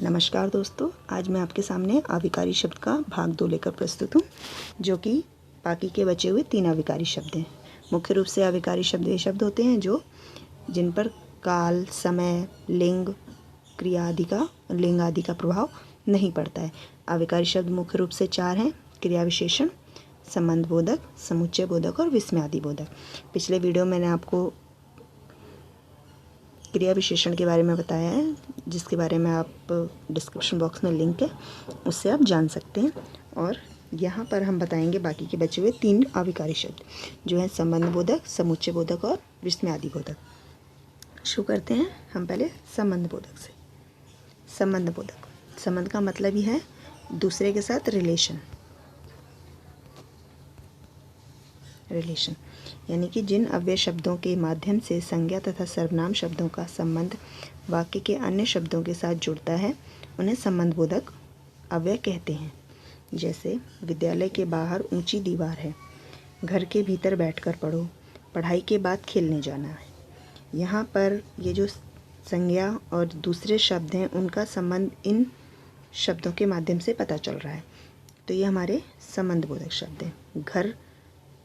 नमस्कार दोस्तों, आज मैं आपके सामने अविकारी शब्द का भाग 2 लेकर प्रस्तुत हूँ, जो कि बाकी के बचे हुए 3 अविकारी शब्द हैं। मुख्य रूप से अविकारी शब्द ये शब्द होते हैं जिन पर काल, समय, लिंग, क्रिया आदि का प्रभाव नहीं पड़ता है। अविकारी शब्द मुख्य रूप से 4 हैं: क्रिया विशेषण, संबंध बोधक, समुच्चय बोधक और विस्मयादि बोधक। पिछले वीडियो में मैंने आपको क्रिया विशेषण के बारे में बताया है, जिसके बारे में आप डिस्क्रिप्शन बॉक्स में लिंक है, उससे आप जान सकते हैं। और यहाँ पर हम बताएंगे बाकी के बचे हुए 3 अविकारी शब्द, जो हैं संबंध बोधक, समुच्चय बोधक और विस्मयादि बोधक। शुरू करते हैं हम पहले संबंध बोधक से। संबंध का मतलब ही है दूसरे के साथ रिलेशन, यानी कि जिन अव्यय शब्दों के माध्यम से संज्ञा तथा सर्वनाम शब्दों का संबंध वाक्य के अन्य शब्दों के साथ जुड़ता है, उन्हें संबंध बोधक अव्यय कहते हैं। जैसे विद्यालय के बाहर ऊंची दीवार है, घर के भीतर बैठकर पढ़ो, पढ़ाई के बाद खेलने जाना है। यहाँ पर ये जो संज्ञा और दूसरे शब्द हैं, उनका संबंध इन शब्दों के माध्यम से पता चल रहा है, तो ये हमारे संबंध बोधक शब्द हैं। घर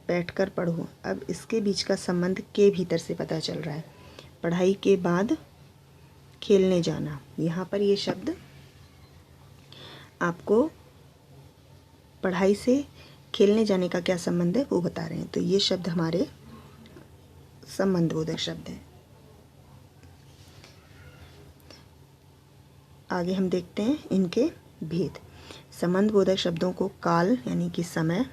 बैठकर पढ़ो, अब इसके बीच का संबंध के भीतर से पता चल रहा है। पढ़ाई के बाद खेलने जाना, यहाँ पर ये शब्द आपको पढ़ाई से खेलने जाने का क्या संबंध है वो बता रहे हैं, तो ये शब्द हमारे संबंध बोधक शब्द हैं। आगे हम देखते हैं इनके भेद। संबंध बोधक शब्दों को काल यानी कि समय,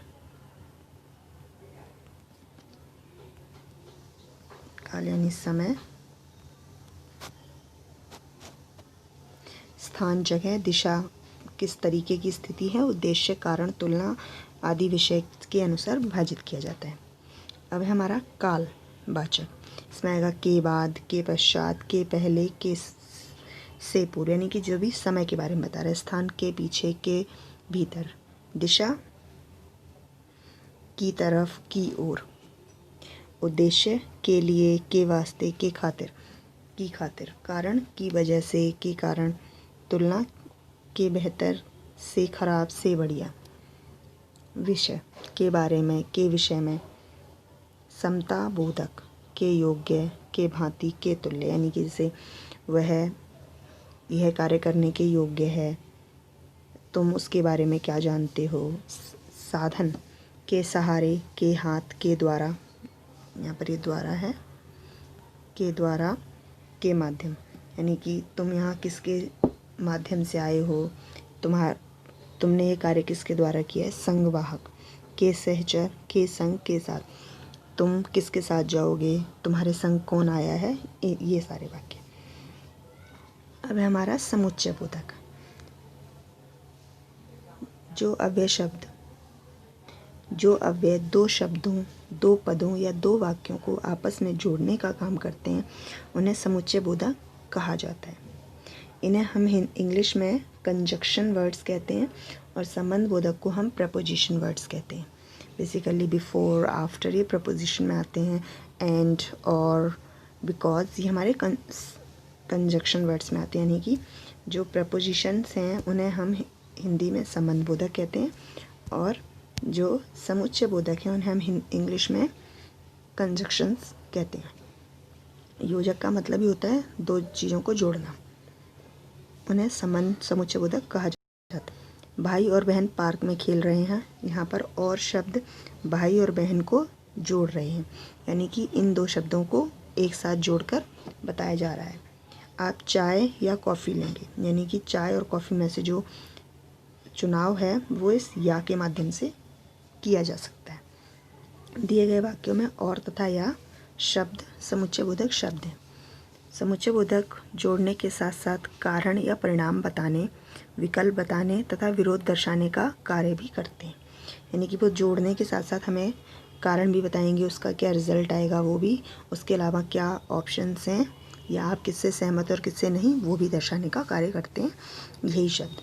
स्थान, जगह, दिशा, किस तरीके की स्थिति है, उद्देश्य, कारण, तुलना आदि विषय के अनुसार विभाजित किया जाता है। अब है हमारा काल वाचक। इसमें आएगा के बाद, के पश्चात, के पहले, के से पूर्व, यानी कि जो भी समय के बारे में बता रहा है। स्थान के पीछे, के भीतर, दिशा की तरफ, की ओर, उद्देश्य के लिए, के वास्ते, के खातिर, की खातिर, कारण की वजह से, के कारण, तुलना के बेहतर, से खराब, से बढ़िया, विषय के बारे में, के विषय में, समता बोधक, के योग्य, के भांति, के तुल्य, यानी कि जैसे वह यह कार्य करने के योग्य है, तुम उसके बारे में क्या जानते हो। साधन के सहारे, के हाथ, के द्वारा, यहाँ पर ये द्वारा है, के द्वारा, के माध्यम, यानी कि तुम यहाँ किसके माध्यम से आए हो, तुमने ये कार्य किसके द्वारा किया है। संगवाहक, के सहचर, के संग, के साथ, तुम किसके साथ जाओगे, तुम्हारे संग कौन आया है, ये सारे वाक्य। अब है हमारा समुच्चय बोधक। जो अव्यय दो शब्दों, दो पदों या दो वाक्यों को आपस में जोड़ने का काम करते हैं, उन्हें समुच्चय बोधक कहा जाता है। इन्हें हम इंग्लिश में कंजक्शन वर्ड्स कहते हैं और संबंध बोधक को हम प्रपोजिशन वर्ड्स कहते हैं। बेसिकली बिफोर, आफ्टर ये प्रपोजिशन में आते हैं। एंड, और, बिकॉज ये हमारे कंजक्शन वर्ड्स में आते हैं, यानी कि जो प्रपोजिशंस हैं उन्हें हम हिंदी में संबंध बोधक कहते हैं, और जो समुच्चय बोधक हैं उन्हें हम इंग्लिश में कंजक्शंस कहते हैं। योजक का मतलब ही होता है दो चीज़ों को जोड़ना, उन्हें समुच्चय बोधक कहा जाता है। भाई और बहन पार्क में खेल रहे हैं, यहाँ पर और शब्द भाई और बहन को जोड़ रहे हैं, यानी कि इन दो शब्दों को एक साथ जोड़कर बताया जा रहा है। आप चाय या कॉफ़ी लेंगे, यानी कि चाय और कॉफ़ी में से जो चुनाव है वो इस या के माध्यम से किया जा सकता है। दिए गए वाक्यों में और तथा या शब्द समुच्चय बोधक शब्द हैं। समुच्चय बोधक जोड़ने के साथ साथ कारण या परिणाम बताने, विकल्प बताने तथा विरोध दर्शाने का कार्य भी करते हैं, यानी कि वो जोड़ने के साथ साथ हमें कारण भी बताएंगे, उसका क्या रिजल्ट आएगा वो भी, उसके अलावा क्या ऑप्शंस हैं या आप किससे सहमत और किससे नहीं वो भी दर्शाने का कार्य करते हैं यही शब्द।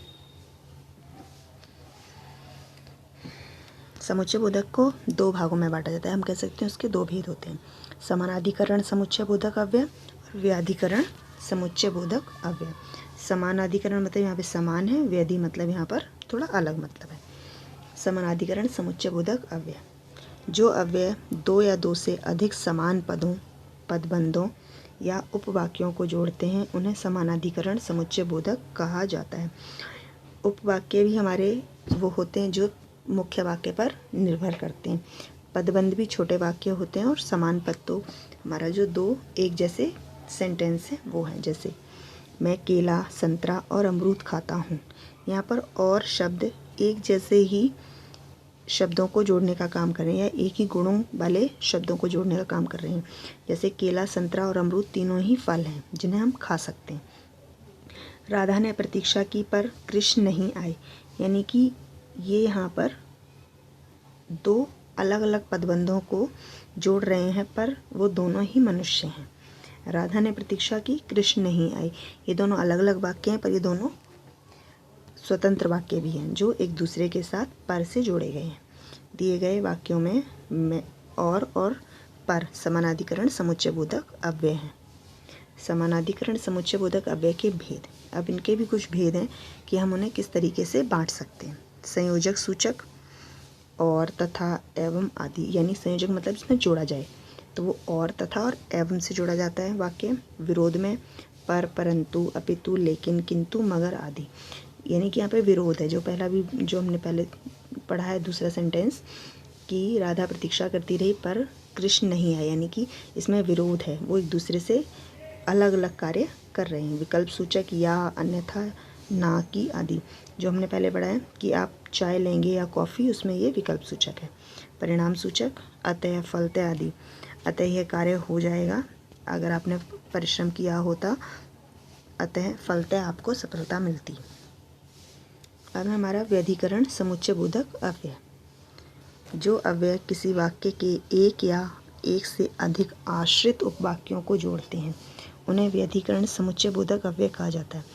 समुच्चय बोधक को दो भागों में बांटा जाता है, हम कह सकते हैं उसके दो भेद होते हैं: समानाधिकरण समुच्चय बोधक अव्यय और व्याधिकरण समुच्चय बोधक अव्यय। समानाधिकरण मतलब यहाँ पे समान है, व्यधि मतलब यहाँ पर थोड़ा अलग मतलब है। समानाधिकरण समुच्चय बोधक अव्यय। जो अव्यय दो या दो से अधिक समान पदों, पदबंधों या उपवाक्यों को जोड़ते हैं उन्हें समानाधिकरण समुच्चय बोधक कहा जाता है। उपवाक्य भी हमारे वो होते हैं जो मुख्य वाक्य पर निर्भर करते हैं। पदबंध भी छोटे वाक्य होते हैं और समान पद तो हमारा जो दो एक जैसे सेंटेंस है वो है। जैसे मैं केला, संतरा और अमरूद खाता हूँ। यहाँ पर और शब्द एक जैसे ही शब्दों को जोड़ने का काम कर रहे हैं या एक ही गुणों वाले शब्दों को जोड़ने का काम कर रहे हैं। जैसे केला, संतरा और अमरूद तीनों ही फल हैं जिन्हें हम खा सकते हैं। राधा ने प्रतीक्षा की पर कृष्ण नहीं आए, यानी कि ये यहाँ पर दो अलग अलग पदबंधों को जोड़ रहे हैं पर वो दोनों ही मनुष्य हैं। राधा ने प्रतीक्षा की, कृष्ण नहीं आए, ये दोनों अलग अलग वाक्य हैं पर ये दोनों स्वतंत्र वाक्य भी हैं जो एक दूसरे के साथ पर से जोड़े गए हैं। दिए गए वाक्यों में और पर समानाधिकरण समुच्चय बोधक अव्यय हैं। समानाधिकरण समुच्चय बोधक अव्यय के भेद। अब इनके भी कुछ भेद हैं कि हम उन्हें किस तरीके से बांट सकते हैं। संयोजक सूचक, और, तथा, एवं आदि, यानी संयोजक मतलब इसमें जोड़ा जाए तो वो और, तथा और एवं से जोड़ा जाता है वाक्य। विरोध में पर, परंतु, अपितु, लेकिन, किंतु, मगर आदि, यानी कि यहाँ पे विरोध है। जो पहला भी जो हमने पहले पढ़ा है दूसरा सेंटेंस कि राधा प्रतीक्षा करती रही पर कृष्ण नहीं आए, यानी कि इसमें विरोध है, वो एक दूसरे से अलग अलग कार्य कर रहे हैं। विकल्प सूचक या, अन्यथा, ना की आदि, जो हमने पहले पढ़ा है कि आप चाय लेंगे या कॉफ़ी, उसमें ये विकल्प सूचक है। परिणाम सूचक अतः, फलतः आदि, अतः यह कार्य हो जाएगा अगर आपने परिश्रम किया होता, अतः फलतः आपको सफलता मिलती। अब हमारा व्यधिकरण समुच्चय बोधक अव्यय। जो अव्यय किसी वाक्य के एक या एक से अधिक आश्रित उपवाक्यों को जोड़ते हैं उन्हें व्यधिकरण समुच्चय बोधक अव्यय कहा जाता है।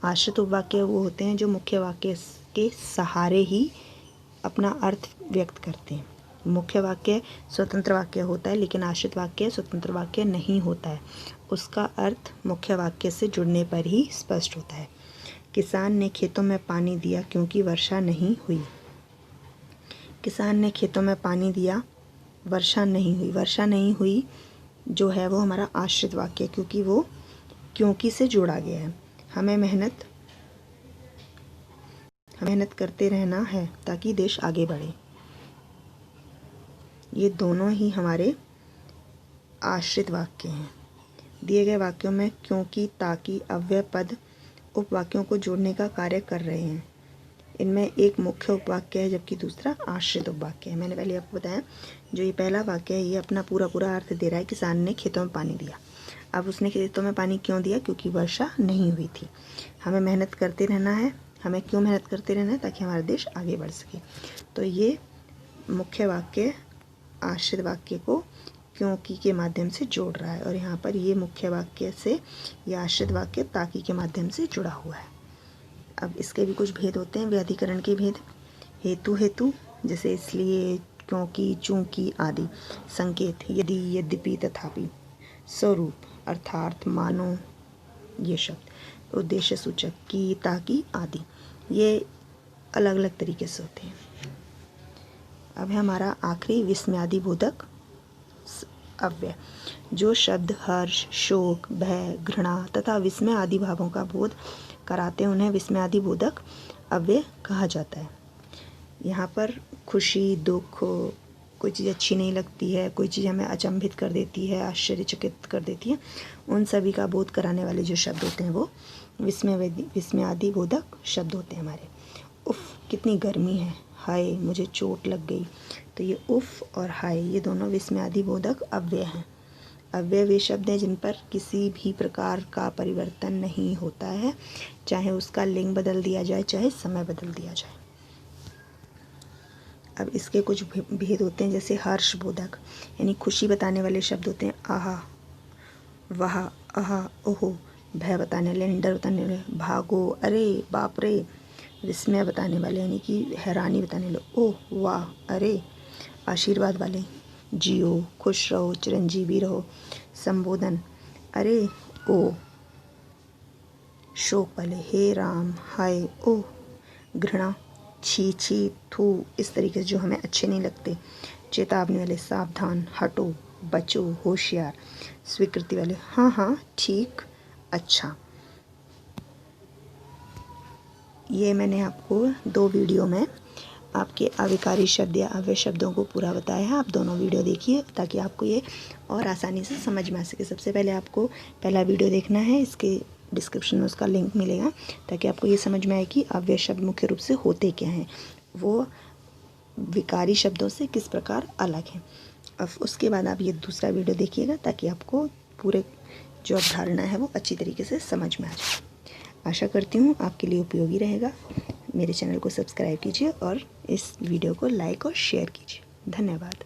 आश्रित उपवाक्य वो होते हैं जो मुख्य वाक्य के सहारे ही अपना अर्थ व्यक्त करते हैं। मुख्य वाक्य स्वतंत्र वाक्य होता है लेकिन आश्रित वाक्य स्वतंत्र वाक्य नहीं होता है, उसका अर्थ मुख्य वाक्य से जुड़ने पर ही स्पष्ट होता है। किसान ने खेतों में पानी दिया क्योंकि वर्षा नहीं हुई। किसान ने खेतों में पानी दिया, वर्षा नहीं हुई। वर्षा नहीं हुई जो है वो हमारा आश्रित वाक्य, क्योंकि वो क्योंकि से जोड़ा गया है। हमें मेहनत करते रहना है ताकि देश आगे बढ़े। ये दोनों ही हमारे आश्रित वाक्य हैं। दिए गए वाक्यों में क्योंकि, ताकि, अव्यय पद उपवाक्यों को जोड़ने का कार्य कर रहे हैं। इनमें एक मुख्य उपवाक्य है जबकि दूसरा आश्रित उपवाक्य है। मैंने पहले आपको बताया जो ये पहला वाक्य है ये अपना पूरा अर्थ दे रहा है। किसान ने खेतों में पानी दिया। अब उसने खेतों में पानी क्यों दिया? क्योंकि वर्षा नहीं हुई थी। हमें मेहनत करते रहना है। हमें क्यों मेहनत करते रहना है? ताकि हमारा देश आगे बढ़ सके। तो ये मुख्य वाक्य आश्रित वाक्य को क्योंकि के माध्यम से जोड़ रहा है और यहाँ पर ये मुख्य वाक्य से यह आश्रित वाक्य ताकि के माध्यम से जुड़ा हुआ है। अब इसके भी कुछ भेद होते हैं, व्याधिकरण के भेद। हेतु, जैसे इसलिए, क्योंकि, चूंकि आदि। संकेत, यदि, यद्यपि, तथापि। स्वरूप, अर्थार्थ, मानो, ये शब्द। उद्देश्य सूचक, की, ताकि आदि। ये अलग अलग तरीके से होते हैं। अब है हमारा आखिरी विस्मयादि बोधक अव्यय। जो शब्द हर्ष, शोक, भय, घृणा तथा विस्मय आदि भावों का बोध कराते हैं उन्हें विस्मयादि बोधक अव्यय कहा जाता है। यहाँ पर खुशी, दुख, कोई चीज़ अच्छी नहीं लगती है, कोई चीज़ हमें अचंभित कर देती है, आश्चर्यचकित कर देती है, उन सभी का बोध कराने वाले जो शब्द होते हैं वो विस्मयादि बोधक शब्द होते हैं हमारे। उफ़, कितनी गर्मी है, हाय, मुझे चोट लग गई। तो ये उफ़ और हाय ये दोनों विस्मयादि बोधक अव्यय हैं। अव्यय वे शब्द हैं जिन पर किसी भी प्रकार का परिवर्तन नहीं होता है, चाहे उसका लिंग बदल दिया जाए, चाहे समय बदल दिया जाए। अब इसके कुछ भेद होते हैं, जैसे हर्ष बोधक यानी खुशी बताने वाले शब्द होते हैं आहा, वाह, आहा, ओहो। भय बताने वाले, डर बताने वाले भागो, अरे, बाप रे। विस्मय बताने वाले यानी कि हैरानी बताने वाले, ओह, वाह, अरे। आशीर्वाद वाले, जियो, खुश रहो, चिरंजीवी रहो। संबोधन, अरे, ओ। शोक वाले हे राम, हाय, ओह, घृणा, छी छी, थू, इस तरीके से जो हमें अच्छे नहीं लगते। चेतावनी वाले सावधान, हटो, बचो, होशियार। स्वीकृति वाले हाँ हाँ, ठीक, अच्छा। ये मैंने आपको 2 वीडियो में आपके अविकारी शब्द या अव्यय शब्दों को पूरा बताया है। आप दोनों वीडियो देखिए ताकि आपको ये और आसानी से समझ में आ सके। सबसे पहले आपको पहला वीडियो देखना है, इसके डिस्क्रिप्शन में उसका लिंक मिलेगा, ताकि आपको ये समझ में आए कि अव्यय शब्द मुख्य रूप से होते क्या हैं, वो विकारी शब्दों से किस प्रकार अलग हैं। अब उसके बाद आप ये दूसरा वीडियो देखिएगा ताकि आपको पूरे जो अवधारणा है वो अच्छी तरीके से समझ में आ जाए। आशा करती हूँ आपके लिए उपयोगी रहेगा। मेरे चैनल को सब्सक्राइब कीजिए और इस वीडियो को लाइक और शेयर कीजिए। धन्यवाद।